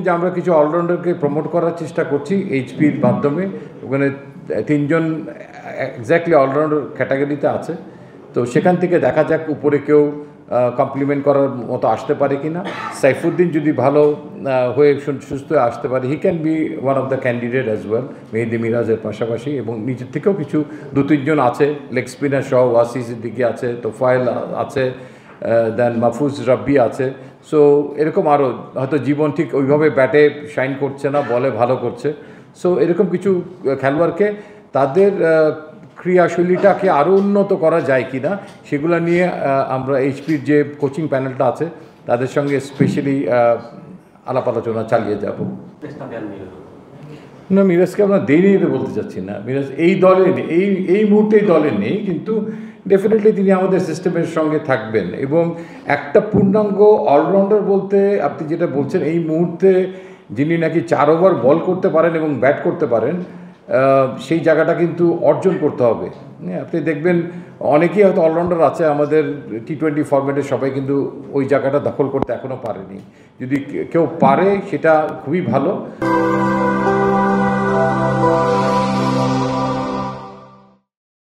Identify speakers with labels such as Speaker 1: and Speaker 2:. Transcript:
Speaker 1: যে আমরা কিছু অলরাউন্ডারকে প্রমোট করার চেষ্টা করছি এইচপির মাধ্যমে। ওখানে 3 জন এক্স্যাক্টলি অলরাউন্ডার ক্যাটাগরিতে আছে, তো সেখান থেকে দেখা যাক উপরে কেউ কমপ্লিমেন্ট করার মতো আসতে পারে কিনা। সাইফুদ্দিন যদি ভালো হয়ে সুস্থ হয়ে আসতে পারে, he can be one of the candidate as well Mehedi মিরাজের পাশাপাশি। এবং নিজের থেকেও কিছু 2-3 জন আছে, লেগ স্পিনার সহ ওয়াসি সিদ্দিকি আছে, তোফায়েল আছে, দেন মাহফুজ রাব্বি আছে। সো এরকম আরও হয়তো জীবন ঠিক ওইভাবে ব্যাটে শাইন করছে না, বলে ভালো করছে। সো এরকম কিছু খেলোয়াড়কে তাদের ক্রিয়াশৈলীটাকে আরও উন্নত করা যায় কি না সেগুলো নিয়ে আমরা এইচপির যে কোচিং প্যানেলটা আছে তাদের সঙ্গে স্পেশালি আলাপ আলোচনা চালিয়ে যাব। না, মিরাজকে আমরা দেরি বলতে চাচ্ছি না। মিরাজ এই দলে নেই, এই মুহূর্তে এই দলে নেই, কিন্তু ডেফিনেটলি তিনি আমাদের সিস্টেমের সঙ্গে থাকবেন। এবং একটা পূর্ণাঙ্গ অলরাউন্ডার বলতে আপনি যেটা বলছেন, এই মুহূর্তে যিনি নাকি 4 ওভার বল করতে পারেন এবং ব্যাট করতে পারেন, সেই জায়গাটা কিন্তু অর্জন করতে হবে। আপনি দেখবেন অনেকেই হয়তো অলরাউন্ডার আছে আমাদের T20 ফরম্যাটে, সবাই কিন্তু ওই জায়গাটা দখল করতে এখনও পারেনি। যদি কেউ পারে সেটা খুবই ভালো।